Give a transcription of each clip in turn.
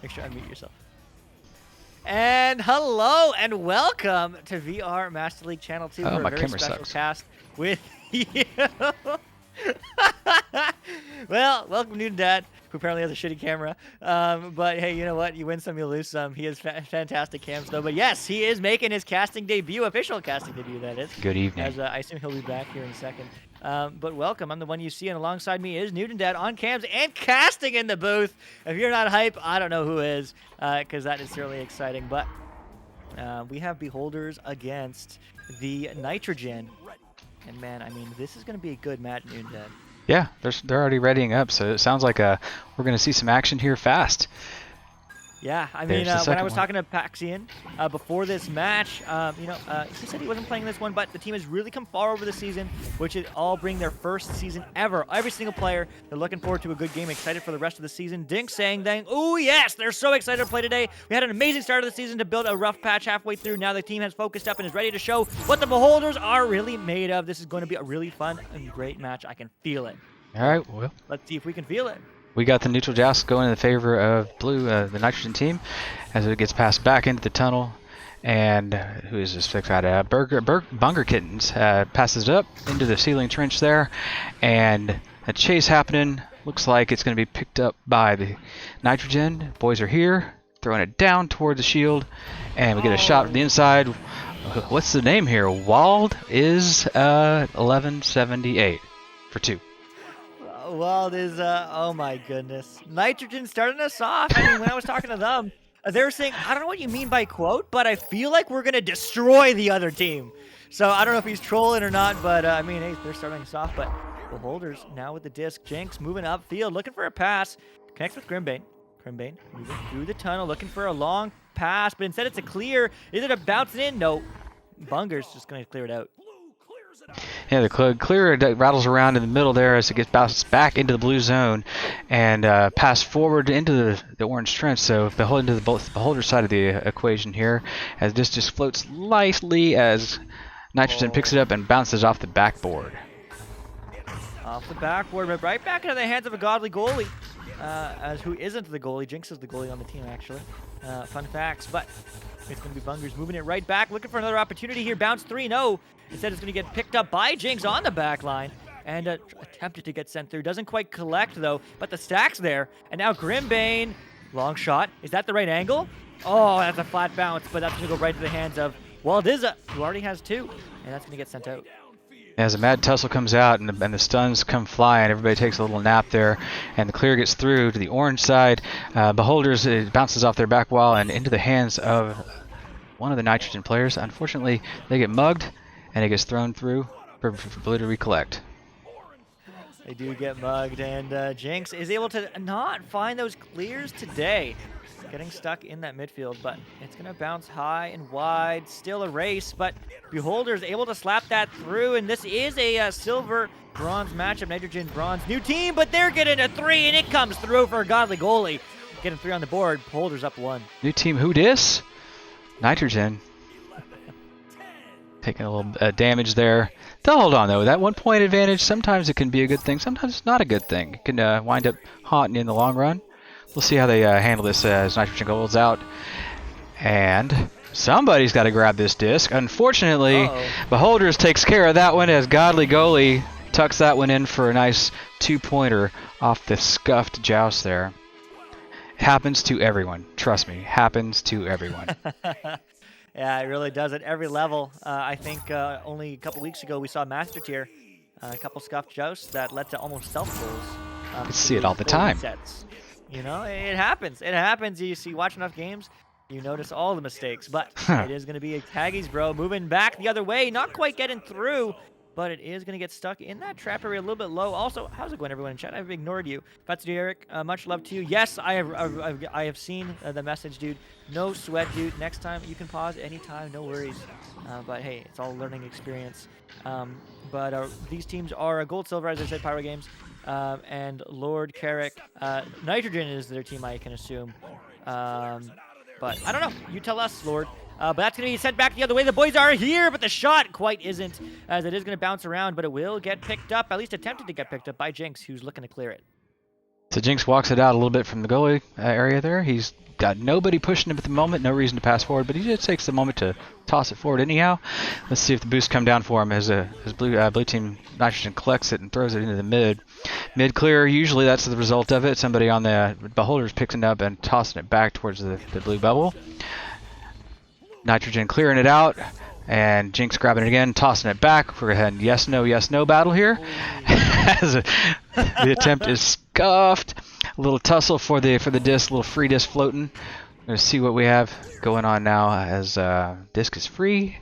Make sure to unmute yourself. And hello and welcome to VR Master League Channel 2 for a very special cast with you. Well, welcome Newton Dad, who apparently has a shitty camera. But hey, you know what? You win some, you lose some. He has fantastic cams though. But yes, he is making his casting debut, official casting debut, that is. Good evening. As I assume he'll be back here in a second. But welcome. I'm the one you see, and alongside me is Newton Dad on cams and casting in the booth. If you're not hype, I don't know who is, because that is certainly exciting. But we have Beholders against the Nitrogen. And man, I mean, this is going to be a good match, Newton Dad. Yeah, they're already readying up, so it sounds like we're going to see some action here fast. Yeah, I mean, when I was talking to Paxian before this match, he said he wasn't playing this one, but the team has really come far over the season, which is all bring their first season ever. Every single player, they're looking forward to a good game, excited for the rest of the season. Dink saying, oh yes, they're so excited to play today. We had an amazing start of the season to build a rough patch halfway through. Now the team has focused up and is ready to show what the Beholders are really made of. This is going to be a really fun and great match. I can feel it. All right, well. Let's see if we can feel it. We got the neutral joust going in the favor of blue, the Nitrogen team, as it gets passed back into the tunnel. And who is this fix at? Bunger Kittens passes it up into the ceiling trench there. And a chase happening. Looks like it's going to be picked up by the Nitrogen. Boys are here, throwing it down toward the shield. And we get a shot from the inside. What's the name here? Wald is 1178 for 2. Wald is, oh my goodness. Nitrogen starting us off. I mean, when I was talking to them, they were saying, I don't know what you mean by quote, but I feel like we're going to destroy the other team. So I don't know if he's trolling or not, but I mean, hey, they're starting us off. But Beholders now with the disc. Jinx moving upfield, looking for a pass. Connects with Grimbane. Grimbane moving through the tunnel, looking for a long pass, but instead it's a clear. Is it a bouncing in? No. Bunger's just going to clear it out. Yeah, the clear rattles around in the middle there as it gets bounced back into the blue zone and passed forward into the orange trench. So into the beholder side of the equation here, as this just floats lightly as Nitrogen picks it up and bounces off the backboard. Off the backboard, but right back into the hands of a godly goalie. As who isn't the goalie? Jinx is the goalie on the team, actually. Fun facts, but it's going to be Bungers moving it right back, looking for another opportunity here. Bounce 3-0. Instead, it's going to get picked up by Jinx on the back line and attempted to get sent through. Doesn't quite collect, though, but the stack's there. And now Grimbane, long shot. Is that the right angle? Oh, that's a flat bounce, but that's going to go right to the hands of Waldiza, who already has 2, and that's going to get sent out. As a mad tussle comes out and the stuns come flying, everybody takes a little nap there, and the clear gets through to the orange side. Beholders, it bounces off their back wall and into the hands of one of the Nitrogen players. Unfortunately, they get mugged, and it gets thrown through for Blue to recollect. They do get mugged, and Jinx is able to not find those clears today. Getting stuck in that midfield, but it's going to bounce high and wide. Still a race, but Beholder is able to slap that through, and this is a silver-bronze matchup. Nitrogen bronze, new team, but they're getting a 3, and it comes through for a godly goalie. Getting 3 on the board. Beholder's up 1. New team, who dis? Nitrogen. Taking a little damage there. They'll hold on, though. That 1-point advantage, sometimes it can be a good thing. Sometimes it's not a good thing. It can wind up haunting you in the long run. We'll see how they handle this as Nitrogen goes out. And somebody's got to grab this disc. Unfortunately, Beholders takes care of that one as godly goalie tucks that one in for a nice 2-pointer off the scuffed joust there. Happens to everyone. Trust me, happens to everyone. Yeah, it really does at every level. I think only a couple weeks ago we saw Master Tier, a couple scuffed jousts that led to almost self-goals. I see it all the time. Sets. You know, it happens. It happens. You watch enough games, you notice all the mistakes. But it is going to be a Taggies, bro, moving back the other way. Not quite getting through, but it is going to get stuck in that trap area a little bit low. Also, how's it going, everyone in chat? I've ignored you. Fatsu Eric, much love to you. Yes, I have seen the message, dude. No sweat, dude. Next time, you can pause anytime. No worries. But, hey, it's all a learning experience. But these teams are gold, silver, as I said, Pyro Games. And Lord Carrick, Nitrogen is their team, I can assume. But I don't know. You tell us, Lord. But that's going to be sent back the other way. The boys are here, but the shot quite isn't, as it is going to bounce around, but it will get picked up, at least attempted to get picked up by Jinx, who's looking to clear it. So Jinx walks it out a little bit from the goalie area there. He's got nobody pushing him at the moment, no reason to pass forward, but he just takes the moment to toss it forward anyhow. Let's see if the boost come down for him as blue team Nitrogen collects it and throws it into the mid. Mid clear, usually that's the result of it. Somebody on the Beholders picking it up and tossing it back towards the blue bubble. Nitrogen clearing it out, and Jinx grabbing it again, tossing it back. We're ahead yes no battle here. As the attempt is scuffed. A little tussle for the disc, a little free disc floating. Let's see what we have going on now as disc is free,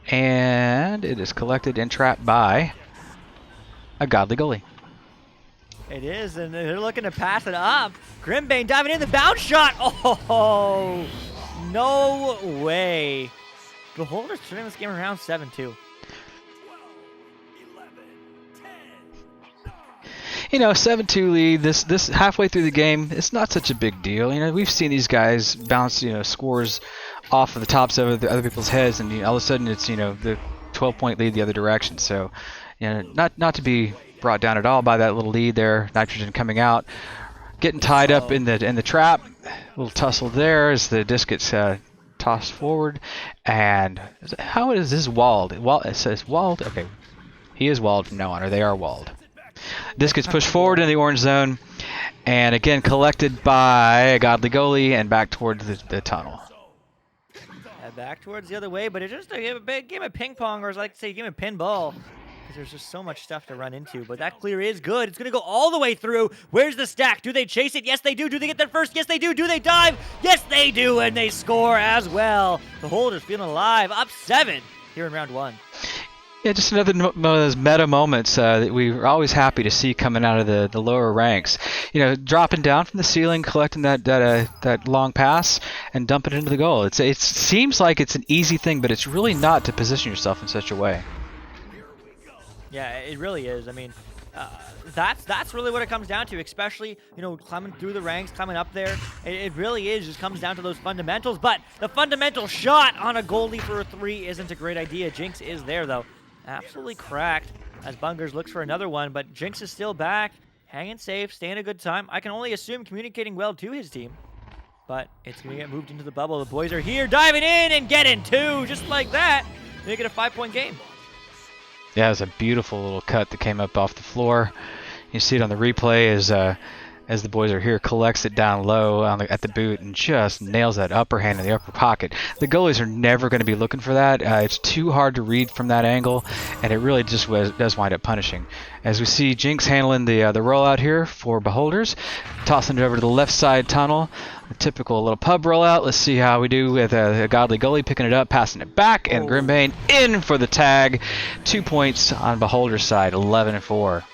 and it is collected and trapped by a godly goalie. It is, and they're looking to pass it up. Grimbane diving in the bounce shot. Oh, no way. Beholders turning this game around 7-2. You know, 7-2 lead, this halfway through the game, it's not such a big deal. You know, we've seen these guys bounce, scores off of the tops of the other people's heads, and all of a sudden it's, the 12-point lead the other direction. So, not to be brought down at all by that little lead there. Nitrogen coming out, getting tied up in the trap. A little tussle there as the disc gets tossed forward. And how is this walled? It says walled. Okay, he is walled from now on, or they are walled. This gets pushed forward in the orange zone, and again collected by a godly goalie and back towards the tunnel. Back towards the other way, but it's just a big game of ping pong, or as I like to say, a game of pinball, because there's just so much stuff to run into. But that clear is good. It's going to go all the way through. Where's the stack? Do they chase it? Yes, they do. Do they get there first? Yes, they do. Do they dive? Yes, they do, and they score as well. The Holders feeling alive, up 7 here in round 1. Yeah, just another one of those meta moments that we were always happy to see coming out of the lower ranks. Dropping down from the ceiling, collecting that long pass, and dumping it into the goal. It seems like it's an easy thing, but it's really not to position yourself in such a way. Yeah, it really is. I mean, that's really what it comes down to, especially, you know, climbing through the ranks, climbing up there. It really is just comes down to those fundamentals. But the fundamental shot on a goalie for a 3 isn't a great idea. Jinx is there, though. Absolutely cracked as Bungers looks for another one, but Jinx is still back, hanging safe, staying a good time. I can only assume communicating well to his team. But it's going to get moved into the bubble. The boys are here, diving in and getting 2, just like that. Make it a 5-point game. Yeah, it was a beautiful little cut that came up off the floor. You see it on the replay as the boys are here, collects it down low at the boot and just nails that upper hand in the upper pocket. The goalies are never going to be looking for that. It's too hard to read from that angle, and it really just does wind up punishing. As we see Jinx handling the rollout here for Beholders, tossing it over to the left side tunnel. A typical little pub rollout. Let's see how we do with a godly goalie picking it up, passing it back, and Grimbane in for the tag. 2 points on Beholder's side, 11-4.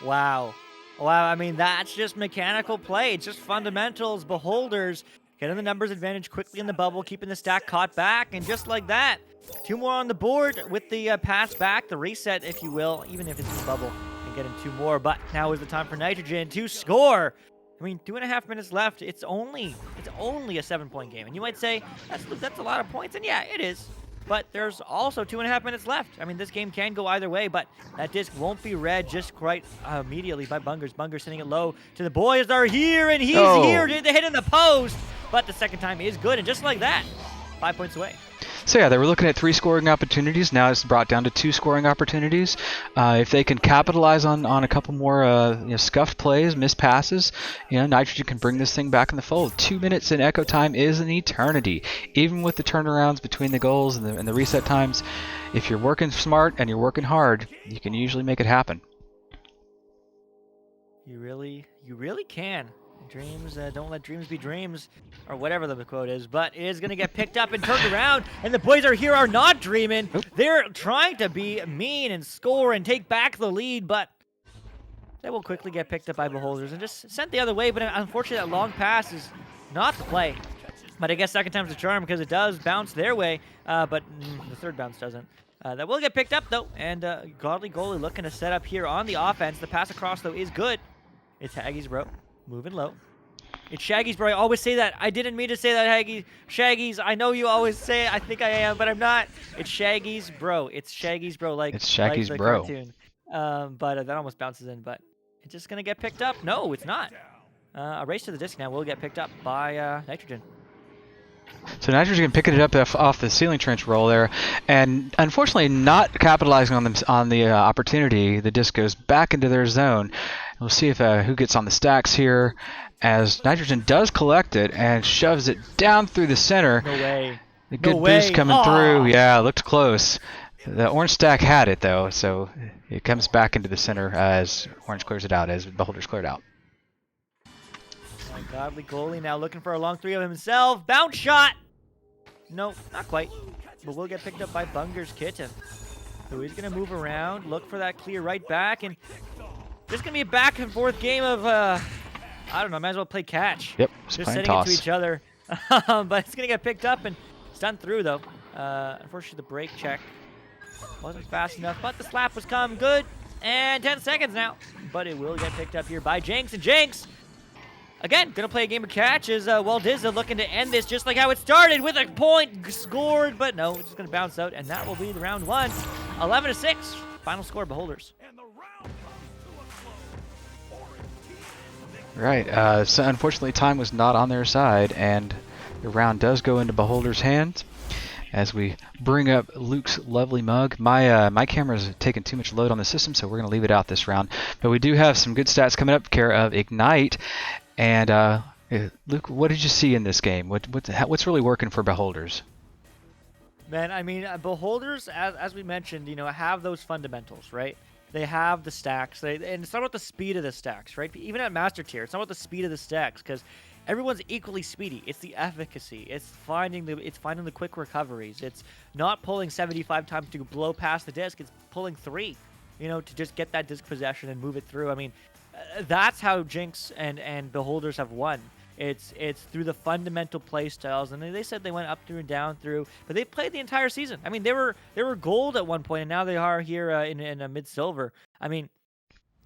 Wow. Wow, I mean, that's just mechanical play. It's just fundamentals. Beholders getting the numbers advantage quickly in the bubble, keeping the stack caught back, and just like that, 2 more on the board with the pass back, the reset, if you will, even if it's in the bubble, and getting 2 more. But now is the time for Nitrogen to score. I mean, 2.5 minutes left. It's only a 7-point game, and you might say that's a lot of points, and yeah, it is. But there's also 2.5 minutes left. I mean, this game can go either way, but that disc won't be read just quite immediately by Bungers. Bungers sending it low to the boys are here, and he's here to hit in the post. But the second time is good, and just like that, 5 points away. So yeah, they were looking at 3 scoring opportunities. Now it's brought down to 2 scoring opportunities. If they can capitalize on a couple more scuffed plays, missed passes, Nitrogen can bring this thing back in the fold. 2 minutes in echo time is an eternity. Even with the turnarounds between the goals and the reset times, if you're working smart and you're working hard, you can usually make it happen. You really can. Dreams, don't let dreams be dreams, or whatever the quote is, but it is going to get picked up and turned around, and the boys are here are not dreaming. They're trying to be mean and score and take back the lead, but they will quickly get picked up by Beholders and just sent the other way, but unfortunately that long pass is not the play. But I guess second time's a charm because it does bounce their way, but the third bounce doesn't. That will get picked up, though, and Godly Goalie looking to set up here on the offense. The pass across, though, is good. It's Haggy's bro. Moving low. It's Shaggy's, bro. I always say that. I didn't mean to say that, Haggy. Shaggy's. I know you always say it. I think I am, but I'm not. It's Shaggy's, bro. It's Shaggy's, bro. It's Shaggy's, bro. Cartoon. But that almost bounces in, but it's just going to get picked up. No, it's not. A race to the disc now will get picked up by Nitrogen. So Nitrogen picking it up off the ceiling trench roll there, and unfortunately not capitalizing on the opportunity. The disc goes back into their zone. We'll see if who gets on the stacks here, as Nitrogen does collect it and shoves it down through the center. No way. The good boost coming through. Yeah, looked close. The orange stack had it though, so it comes back into the center as orange clears it out, as Beholders cleared out. Godly Goalie now looking for a long 3 of himself. Bounce shot! No, not quite. But will get picked up by Bunger's Kitten. So he's going to move around, look for that clear right back, and there's going to be a back and forth game of, I don't know, might as well play catch. Yep, just sending it to each other. But it's going to get picked up and stunned through, though. Unfortunately, the break check wasn't fast enough, but the slap was come good. And 10 seconds now. But it will get picked up here by Jinx, and Jinx, again, going to play a game of catch as Dizza looking to end this just like how it started with a point scored, but no, it's just going to bounce out, and that will be the round 1. 11-6, final score, Beholders. Right, so unfortunately time was not on their side, and the round does go into Beholder's hands. As we bring up Luke's lovely mug. My camera's taking too much load on the system, so we're going to leave it out this round. But we do have some good stats coming up, care of Ignite. And Luke, what did you see in this game? What's really working for Beholders? Man, I mean, Beholders, as we mentioned, have those fundamentals, right? They have the stacks, and it's not about the speed of the stacks, right? Even at Master Tier, it's not about the speed of the stacks, because everyone's equally speedy. It's the efficacy. It's finding the quick recoveries. It's not pulling 75 times to blow past the disc. It's pulling 3, to just get that disc possession and move it through. I mean, that's how Jinx and Beholders have won. It's through the fundamental play styles, and they said they went up through and down through, but they played the entire season. I mean, they were gold at one point, and now they are here in a mid silver. I mean,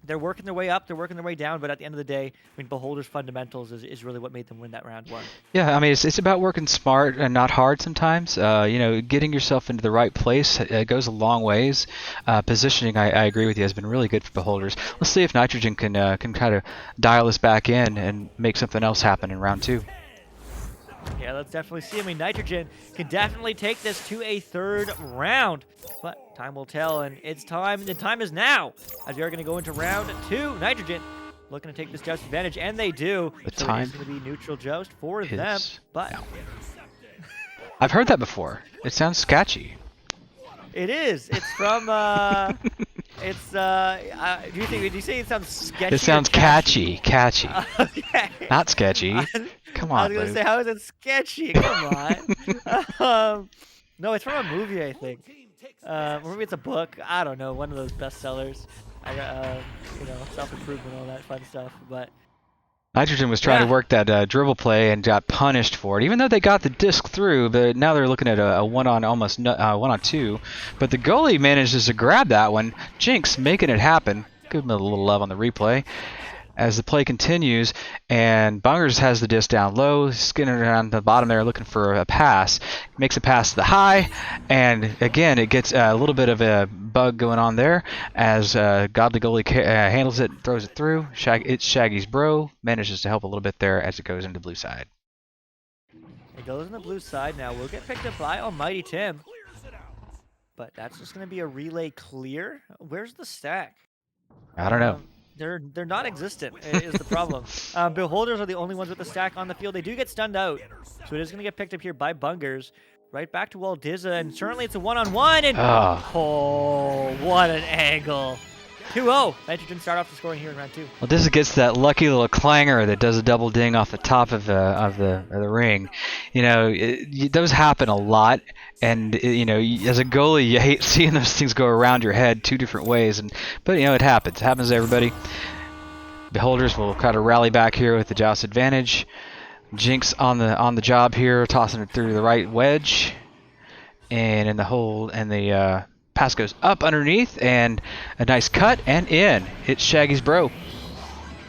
they're working their way up, they're working their way down, but at the end of the day, I mean, Beholder's fundamentals is really what made them win that round one. Yeah, I mean, it's about working smart and not hard sometimes. Getting yourself into the right place goes a long ways. Positioning, I agree with you, has been really good for Beholders. Let's see if Nitrogen can kind of dial us back in and make something else happen in round 2. Yeah, let's definitely see. I mean, Nitrogen can definitely take this to a 3rd round, but time will tell, and it's time. The time is now, as we are going to go into round 2. Nitrogen looking to take this joust advantage, and they do. The time is going to be neutral joust for them, but now. I've heard that before. It sounds sketchy. It is. It's from. Do you say it sounds sketchy? It sounds catchy. Okay. Not sketchy. Come on, I was gonna say, how is it sketchy? Come on. No, it's from a movie, I think. Or maybe it's a book. I don't know. One of those bestsellers. Self-improvement, all that fun stuff. But Nitrogen was trying to work that dribble play and got punished for it. Even though they got the disc through, but now they're looking at a one-on-two. But the goalie manages to grab that one. Jinx making it happen. Give him a little love on the replay. As the play continues, and Bungers has the disc down low, skinning around the bottom there looking for a pass. Makes a pass to the high, and again it gets a little bit of a bug going on there as Godly Goalie handles it, throws it through. It's Shaggy's bro, manages to help a little bit there as it goes into blue side. It goes in the blue side now. We'll get picked up by Almighty Tim. But that's just going to be a relay clear. Where's the stack? I don't know. They're non-existent is the problem. Beholders are the only ones with the stack on the field. They do get stunned out, so it is going to get picked up here by Bungers. Right back to Waldizza, and certainly it's a one-on-one, and oh, what an angle. 2-0. Nitrogen start off the scoring here in round 2. Well, this gets that lucky little clanger that does a double ding off the top of the ring. Those happen a lot, and as a goalie, you hate seeing those things go around your head 2 different ways. But it happens. It happens to everybody. Beholders will kind of rally back here with the joust advantage. Jinx on the job here, tossing it through the right wedge, and in the hole, and the pass goes up underneath, and a nice cut, and in. It's Shaggy's bro.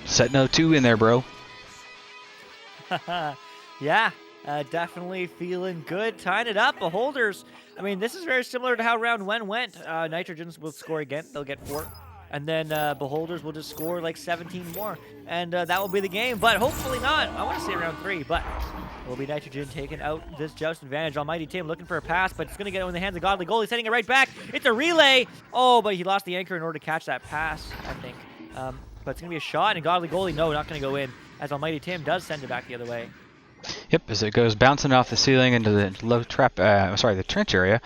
Setting 2 in there, bro. Yeah, definitely feeling good. Tying it up. Beholders. I mean, this is very similar to how round 1 went. Nitrogens will score again. They'll get 4. And then Beholders will just score like 17 more. And that will be the game, but hopefully not. I want to say round 3, but it will be Nitrogen taking out this joust advantage. Almighty Tim looking for a pass, but it's going to get in the hands of Godly Goalie, sending it right back. It's a relay. Oh, but he lost the anchor in order to catch that pass, I think. But it's going to be a shot, and Godly Goalie, no, not going to go in, as Almighty Tim does send it back the other way. Yep, as it goes bouncing off the ceiling into the trench area.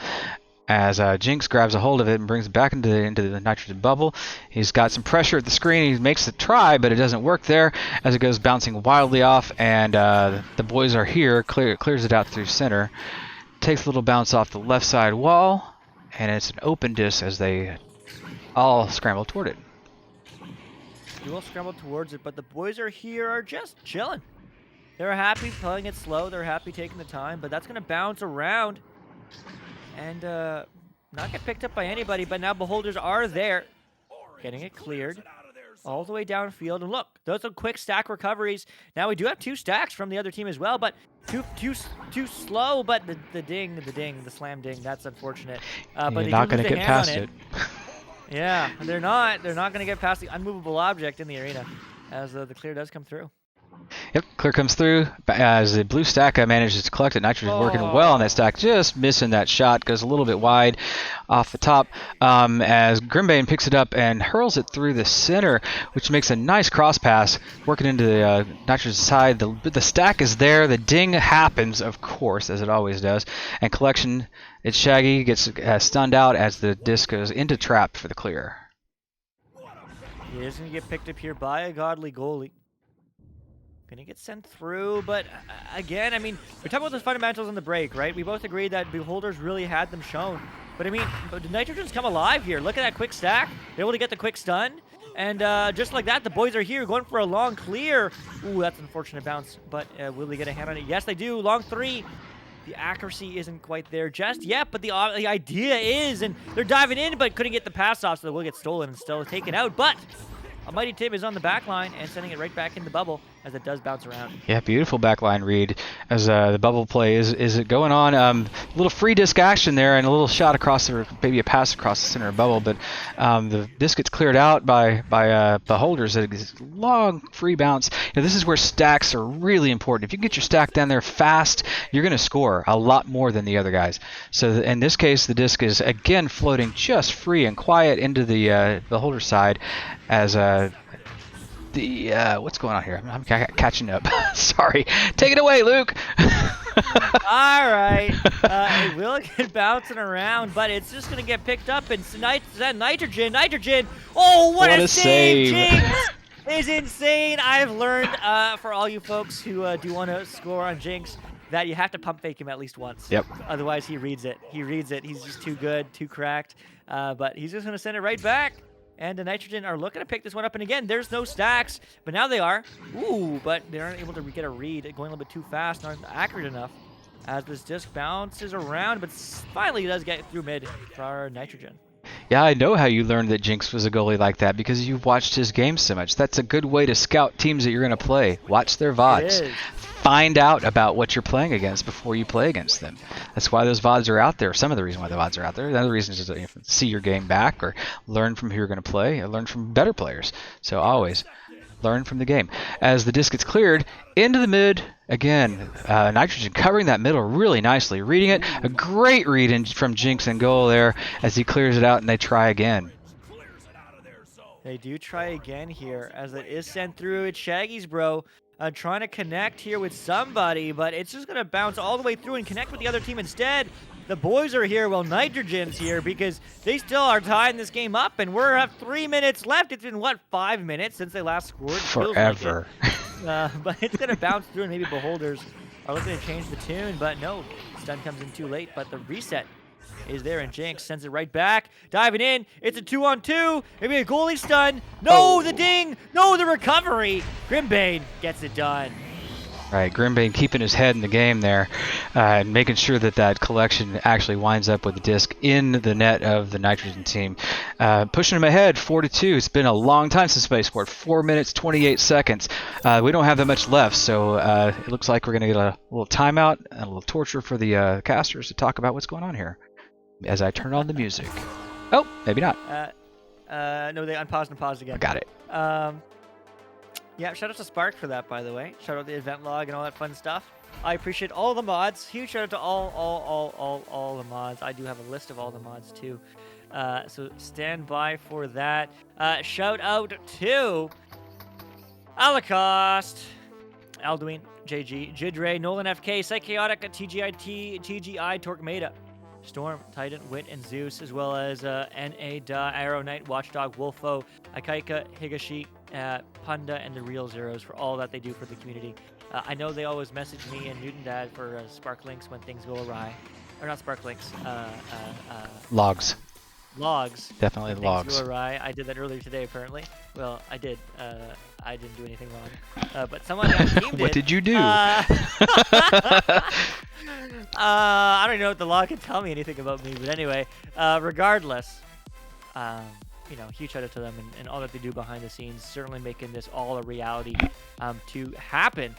As Jinx grabs a hold of it and brings it back into the nitrogen bubble. He's got some pressure at the screen. He makes a try, but it doesn't work there as it goes bouncing wildly off, and the boys are here. Clears it out through center. Takes a little bounce off the left side wall, and it's an open disc as they all scramble toward it. You will scramble towards it, but the boys are just chilling. They're happy playing it slow. They're happy taking the time, but that's going to bounce around. And not get picked up by anybody, but now Beholders are there. Getting it cleared all the way downfield. And look, those are quick stack recoveries. Now we do have 2 stacks from the other team as well, but too slow. But the slam ding, that's unfortunate. But you're not going to get past it. Yeah, they're not going to get past the unmovable object in the arena as the clear does come through. Yep, clear comes through as the blue stack manages to collect it. Nitrogen working well on that stack, just missing that shot. Goes a little bit wide off the top as Grimbane picks it up and hurls it through the center, which makes a nice cross pass, working into the Nitrogen side. The stack is there. The ding happens, of course, as it always does. And collection, it's Shaggy, gets stunned out as the disc goes into trap for the clear. He is going to get picked up here by a Godly Goalie. Gonna get sent through, but again, I mean, we're talking about the fundamentals in the break, right? We both agreed that Beholders really had them shown. But I mean, the Nitrogens come alive here. Look at that quick stack. They're able to get the quick stun. And just like that, the boys are here going for a long clear. Ooh, that's an unfortunate bounce, but will they get a hand on it? Yes, they do. Long 3. The accuracy isn't quite there just yet, but the idea is, and they're diving in, but couldn't get the pass off, so they will get stolen and still taken out. But a Mighty Tim is on the back line and sending it right back in the bubble as it does bounce around. Yeah, beautiful backline read as the bubble play is it going on. A little free disc action there and a little shot across the, maybe a pass across the center of the bubble, but the disc gets cleared out by Beholders. It's a long free bounce. This is where stacks are really important. If you can get your stack down there fast, you're going to score a lot more than the other guys. So in this case, the disc is again floating just free and quiet into the Beholder side as what's going on here? I'm catching up. Sorry. Take it away, Luke. All right. It will get bouncing around, but it's just going to get picked up. And Nitrogen. Oh, what a save. Jinx is insane. I've learned for all you folks who do want to score on Jinx that you have to pump fake him at least once. Yep. Otherwise, he reads it. He's just too good, too cracked. But he's just going to send it right back. And the Nitrogen are looking to pick this one up. And again, there's no stacks, but now they are. Ooh, but they aren't able to get a read. Going a little bit too fast, not accurate enough. As this disc bounces around, but finally does get through mid for our Nitrogen. Yeah, I know how you learned that Jinx was a goalie like that because you've watched his game so much. That's a good way to scout teams that you're going to play. Watch their VODs. Find out about what you're playing against before you play against them. That's why those VODs are out there. Some of the reason why the VODs are out there. Another reason is to see your game back or learn from who you're going to play or learn from better players. So always learn from the game. As the disc gets cleared into the mid, again, Nitrogen covering that middle really nicely, reading it. A great read from Jinx and goal there as he clears it out and they try again. They do try again here as it is sent through. It's Shaggy's bro. Trying to connect here with somebody, but it's just going to bounce all the way through and connect with the other team instead. The boys are here while Nitrogen's here because they still are tying this game up, and we're at 3 minutes left. It's been, what, 5 minutes since they last scored? Forever. But it's going to bounce through, and maybe Beholders are looking to change the tune, but no, stun comes in too late, but the reset is there, and Jinx sends it right back. Diving in. It's a 2-on-2. Maybe a goalie stun. No, the ding. No, the recovery. Grimbane gets it done. Right, Grimbane keeping his head in the game there and making sure that that collection actually winds up with the disc in the net of the Nitrogen team. Pushing him ahead, 4-2. It's been a long time since they scored. 4 minutes, 28 seconds. We don't have that much left, so it looks like we're going to get a little timeout and a little torture for the casters to talk about what's going on here as I turn on the music. Oh, maybe not. No, they unpaused and paused again. I got it. Yeah, shout out to Spark for that, by the way. Shout out the event log and all that fun stuff. I appreciate all the mods. Huge shout out to all the mods. I do have a list of all the mods too. So stand by for that. Shout out to Alacost, Alduin, JG, Jidre, Nolan FK, Psychotic, TGI, Torquemada, Storm, Titan, Wit, and Zeus, as well as NA, Da, Arrow Knight, Watchdog, Wolfo, Akaika, Higashi, Punda, and the Real Zeros for all that they do for the community. I know they always message me and Newton Dad for Spark Links when things go awry. Or not Spark Links. Logs. Logs. Definitely logs. Things go awry. I did that earlier today, apparently. Well, I did. I didn't do anything wrong. But someone on the team did. What did you do? I don't even know if the log can tell me anything about me, but anyway, regardless, you know, huge shout out to them and all that they do behind the scenes, certainly making this all a reality to happen.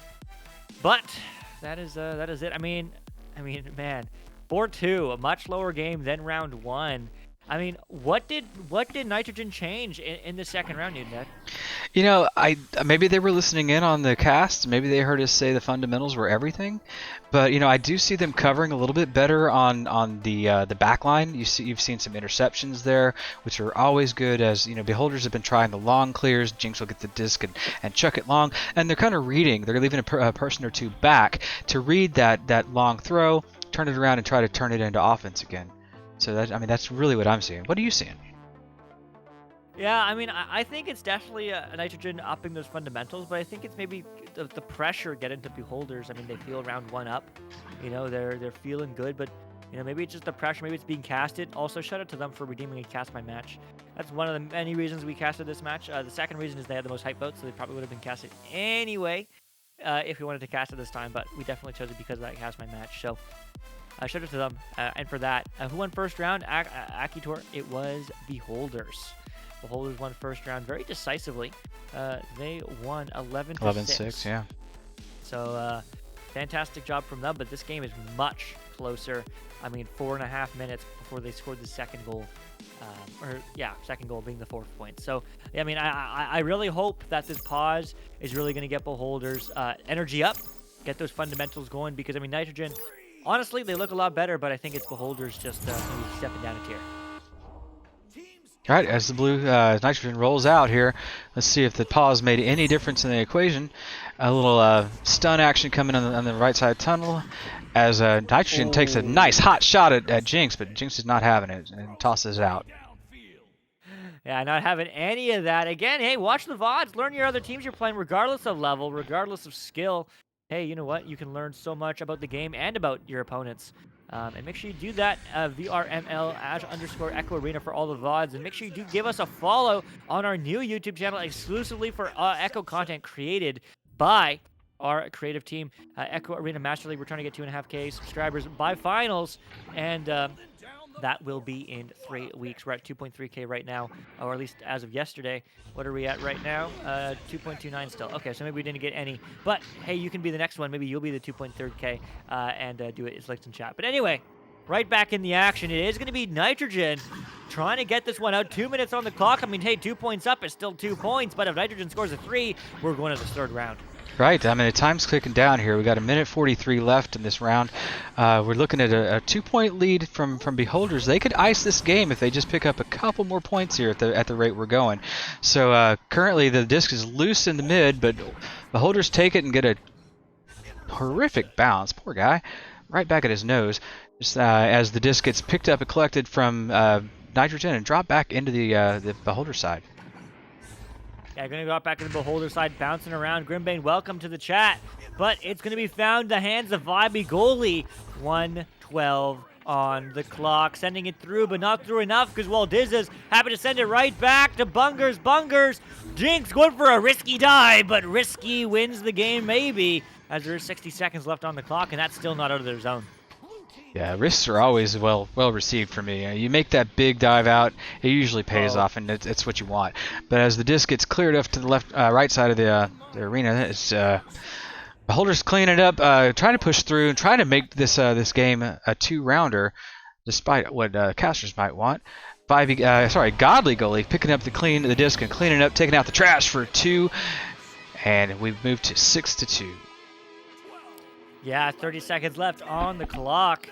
But that is it. I mean, man, 4-2, a much lower game than round 1. I mean, what did Nitrogen change in the second round, Newton? You know, maybe they were listening in on the cast. Maybe they heard us say the fundamentals were everything. But you know, I do see them covering a little bit better on the back line. You've seen some interceptions there, which are always good. As you know, Beholders have been trying the long clears. Jinx will get the disc and chuck it long, and they're kind of reading. They're leaving a person or two back to read that long throw, turn it around, and try to turn it into offense again. So that's really what I'm seeing. What are you seeing? Yeah, I mean, I think it's definitely a Nitrogen upping those fundamentals, but I think it's maybe the pressure getting to Beholders. I mean, they feel round 1 up. You know, they're feeling good, but you know, maybe it's just the pressure. Maybe it's being casted. Also, shout out to them for redeeming a cast my match. That's one of the many reasons we casted this match. The second reason is they had the most hype votes, so they probably would have been casted anyway if we wanted to cast it this time, but we definitely chose it because of that cast my match. So shout out to them. And for that, who won first round? Akitor. It was Beholders. Beholders won first round very decisively. They won 11-6. 11-6, yeah. So fantastic job from them, but this game is much closer. I mean, 4.5 minutes before they scored the second goal. Second goal being the 4th point. So, I mean, I really hope that this pause is really going to get Beholders energy up, get those fundamentals going, because, I mean, Nitrogen, honestly, they look a lot better, but I think it's Beholders just maybe stepping down a tier. All right, as the blue Nitrogen rolls out here, let's see if the pause made any difference in the equation. A little stun action coming on the right side tunnel as Nitrogen takes a nice hot shot at Jinx, but Jinx is not having it and tosses it out. Yeah, not having any of that. Again, hey, watch the VODs. Learn your other teams you're playing regardless of level, regardless of skill. Hey, you know what? You can learn so much about the game and about your opponents. And make sure you do that, VRML _Echo Arena for all the VODs. And make sure you do give us a follow on our new YouTube channel exclusively for Echo content created by our creative team, Echo Arena Master League. We're trying to get 2.5K subscribers by finals. And that will be in 3 weeks. We're at 2.3K right now, or at least as of yesterday. What are we at right now? 2.29 still. Okay, so maybe we didn't get any. But, hey, you can be the next one. Maybe you'll be the 2.3K and do it. It's likes in chat. But anyway, right back in the action. It is going to be Nitrogen trying to get this one out. 2 minutes on the clock. I mean, hey, 2 points up is still 2 points. But if Nitrogen scores a 3, we're going to the 3rd round. Right, I mean, the time's clicking down here. We got 1:43 left in this round. We're looking at a 2-point lead from Beholders. They could ice this game if they just pick up a couple more points here at the rate we're going. So currently the disc is loose in the mid, but Beholders take it and get a horrific bounce. Poor guy, right back at his nose. Just as the disc gets picked up and collected from Nitrogen and dropped back into the Beholder side. Yeah, going to go out back to the Beholder side, bouncing around. Grimbane, welcome to the chat. But it's going to be found in the hands of Vibey goalie. 1:12 on the clock. Sending it through, but not through enough because, well, Diz is happy to send it right back to Bungers. Bungers, Jinx going for a risky dive, but Risky wins the game maybe as there is 60 seconds left on the clock, and that's still not out of their zone. Yeah, risks are always well received for me. You make that big dive out, it usually pays off, and it's what you want. But as the disc gets cleared up to the right side of the arena, it's Beholders cleaning it up, trying to push through and trying to make this game a 2-rounder, despite what casters might want. Godly goalie picking up the disc and cleaning it up, taking out the trash for 2, and we've moved to 6-2. Yeah, 30 seconds left on the clock.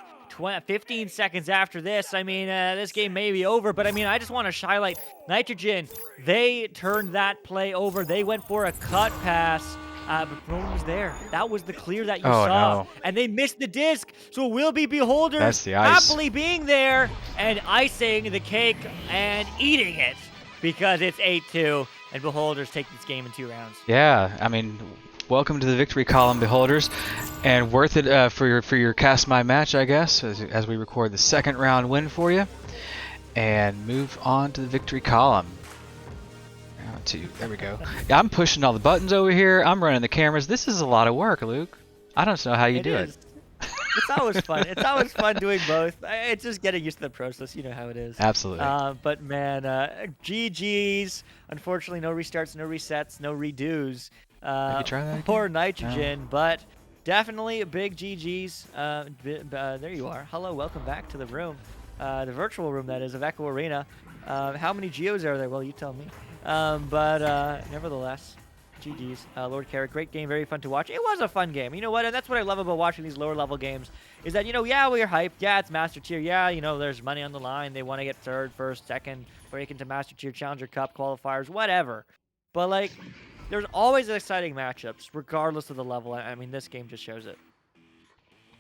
15 seconds after this. I mean, this game may be over, but I mean, I just want to highlight Nitrogen. They turned that play over. They went for a cut pass, but no one was there. That was the clear that you saw. No. And they missed the disc, so it will be Beholders That's the ice. happily being there and icing the cake and eating it because it's 8-2, and Beholders take this game in 2 rounds. Yeah, I mean, welcome to the victory column, Beholders, and worth it for your cast my match, I guess, as we record the 2nd round win for you, and move on to the victory column. Round 2, there we go. Yeah, I'm pushing all the buttons over here. I'm running the cameras. This is a lot of work, Luke. I don't know how you do it. It's always fun. It's always fun doing both. It's just getting used to the process. You know how it is. Absolutely. But man, GG's. Unfortunately, no restarts, no resets, no redos. Poor Nitrogen, but definitely a big GG's. There you are. Hello, welcome back to the room, the virtual room that is of Echo Arena. How many Geos are there? Well, you tell me. But nevertheless, GG's. Lord Carrot, great game, very fun to watch. It was a fun game. You know what? And that's what I love about watching these lower level games is that, you know, yeah, we're hyped. Yeah, it's Master Tier. Yeah, you know, there's money on the line. They want to get 3rd, 1st, 2nd, break into Master Tier, Challenger Cup, qualifiers, whatever. But, like, there's always exciting matchups, regardless of the level. I mean, this game just shows it.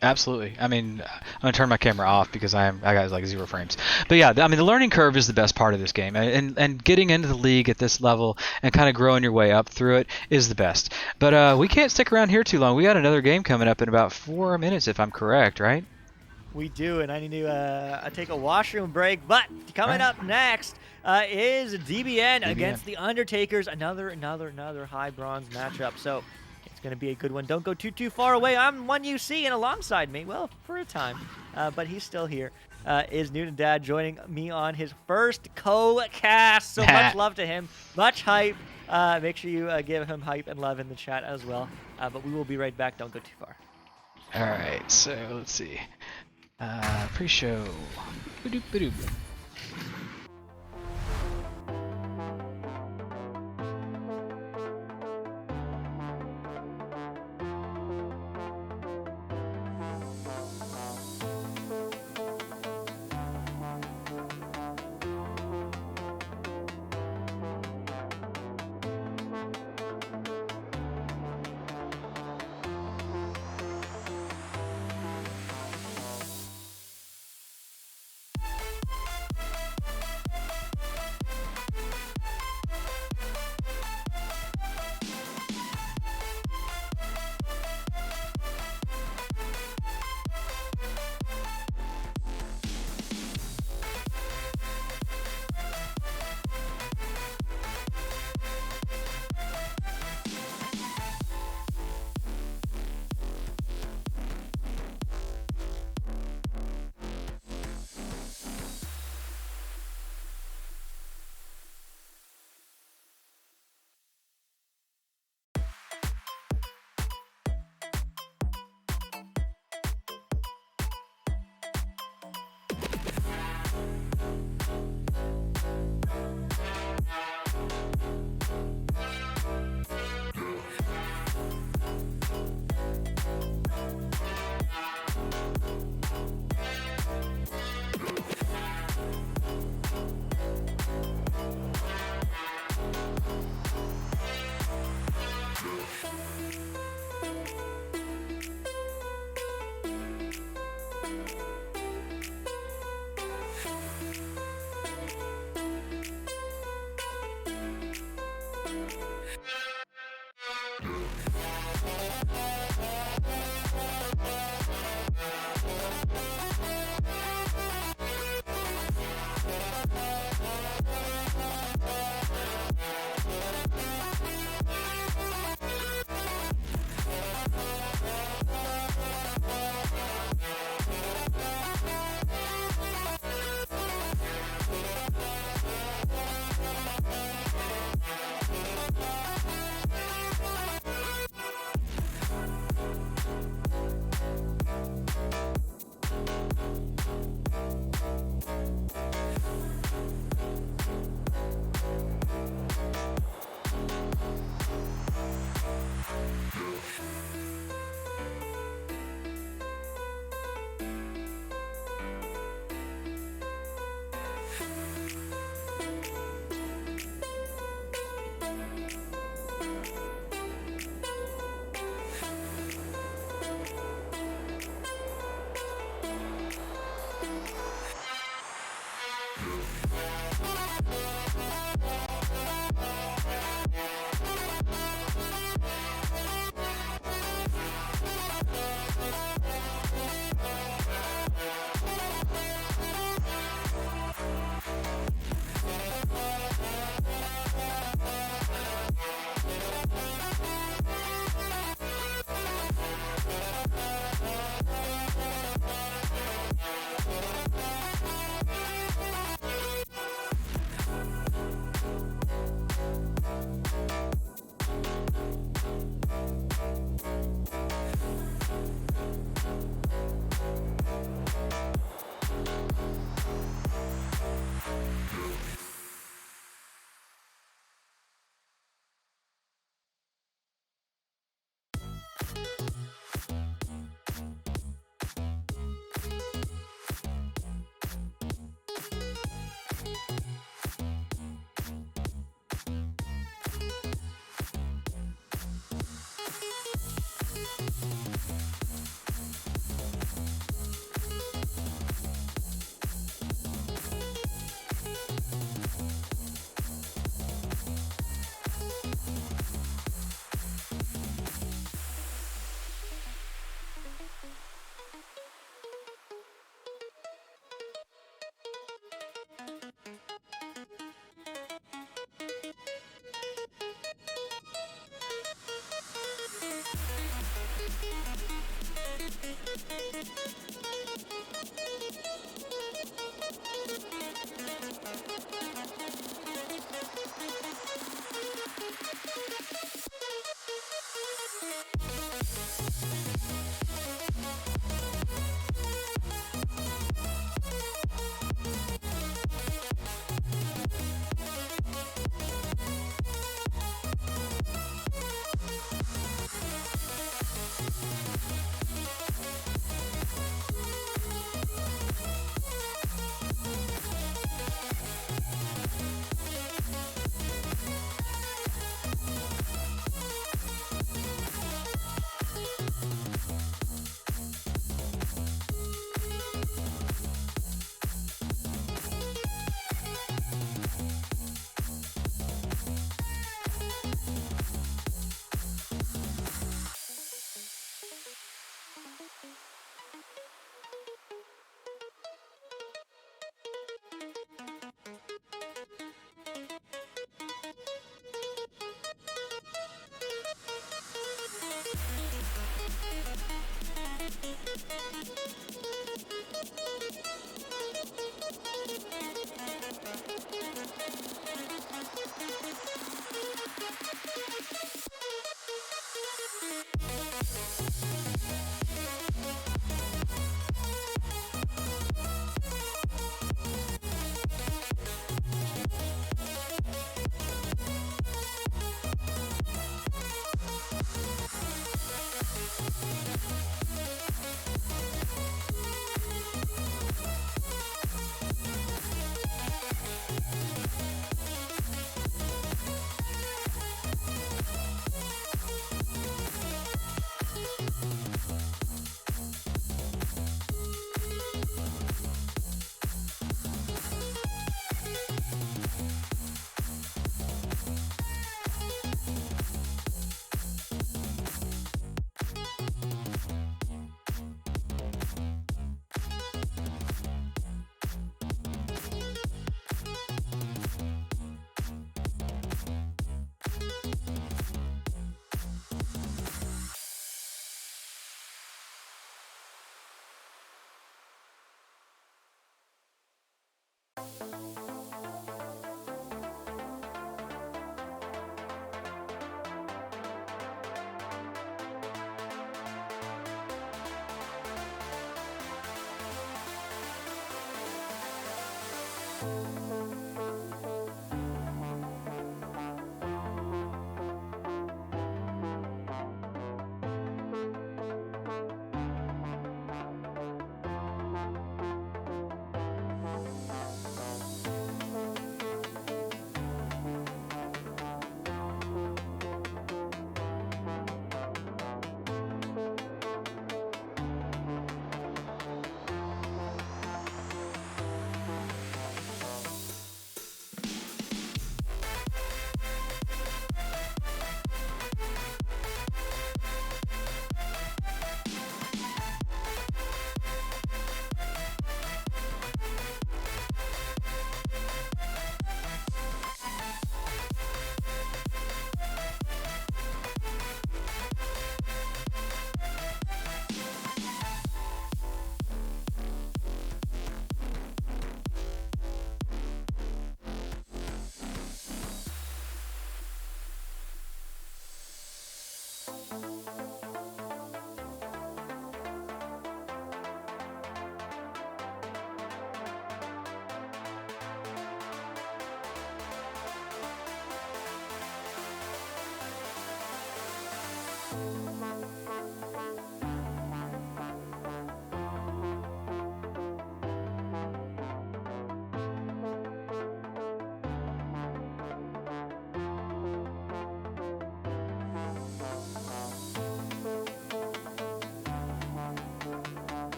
Absolutely. I mean, I'm gonna turn my camera off because I got like 0 frames. But yeah, I mean, the learning curve is the best part of this game, and getting into the league at this level and kind of growing your way up through it is the best. But we can't stick around here too long. We got another game coming up in about 4 minutes, if I'm correct, right? We do, and I need to take a washroom break. But coming up next is DBN against the Undertakers. Another high bronze matchup. So it's going to be a good one. Don't go too far away. I'm 1UC, and alongside me, well, for a time, but he's still here, is Newton Dad joining me on his first co-cast. So much love to him. Much hype. Make sure you give him hype and love in the chat as well. But we will be right back. Don't go too far. All right, so let's see. Pre-show. Ba-doop, ba-doop.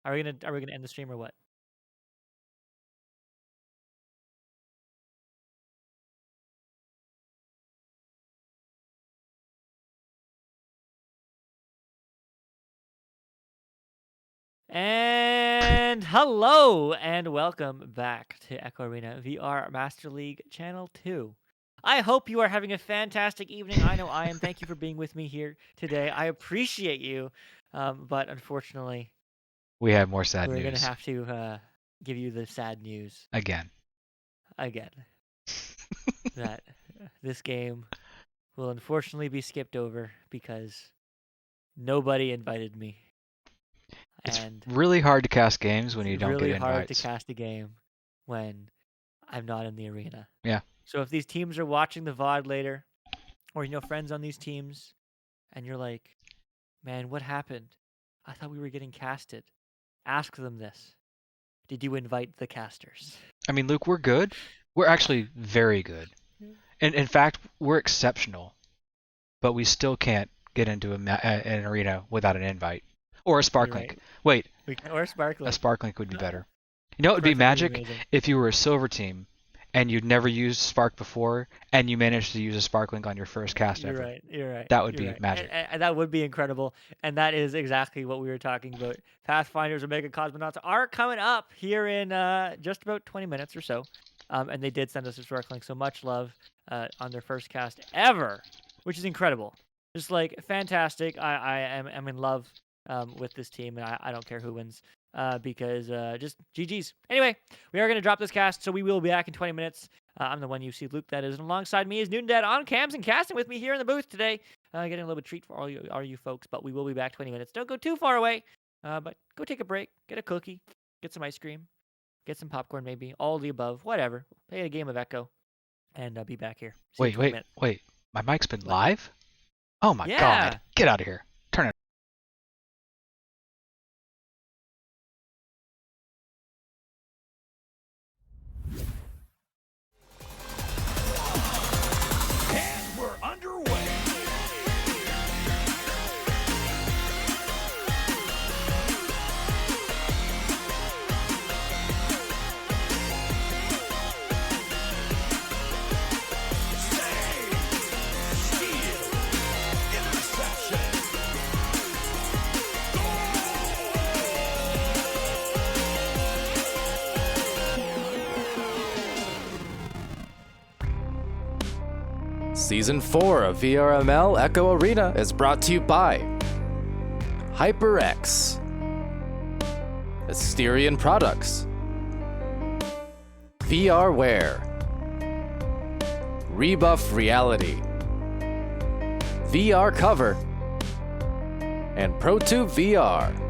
Are we gonna end the stream or what? And hello and welcome back to Echo Arena VR Master League Channel 2. I hope you are having a fantastic evening. I know I am. Thank you for being with me here today. I appreciate you. But unfortunately, we have more sad we're news. going to have to give you the sad news. Again. That this game will unfortunately be skipped over because nobody invited me. It's and really hard to cast games when you don't really get hard invites. to cast a game when I'm not in the arena. Yeah. So if these teams are watching the VOD later, or friends on these teams, and you're like, man, what happened? I thought we were getting casted. Ask them this. Did you invite the casters? I mean, Luke, we're good. We're actually very good. And in fact, we're exceptional. But we still can't get into an arena without an invite. Or a spark link. Right. Wait. Or a spark link. A spark link would be better. You know what would be magic? If you were a silver team and you'd never used Spark before and you managed to use a spark link on your first cast ever. You're right. That would be magic. And that would be incredible. And that is exactly what we were talking about. Pathfinders Omega Cosmonauts are coming up here in just about 20 minutes or so. And they did send us a spark link. So much love on their first cast ever, which is incredible. Just like fantastic. I am in love with this team, and I don't care who wins. Because just GG's. Anyway, we are going to drop this cast, so we will be back in 20 minutes. I'm the one you see, Luke, that is. And alongside me is Noondad on cams and casting with me here in the booth today. Getting a little bit of treat for all you folks, but we will be back 20 minutes. Don't go too far away, but go take a break, get a cookie, get some ice cream, get some popcorn maybe, all of the above, whatever. Play a game of Echo, and be back here. Wait. My mic's been live? Oh my God. Get out of here. Turn it. Season 4 of VRML Echo Arena is brought to you by HyperX, Asterion Products, VRware, Rebuff Reality, VR Cover, and ProTube VR.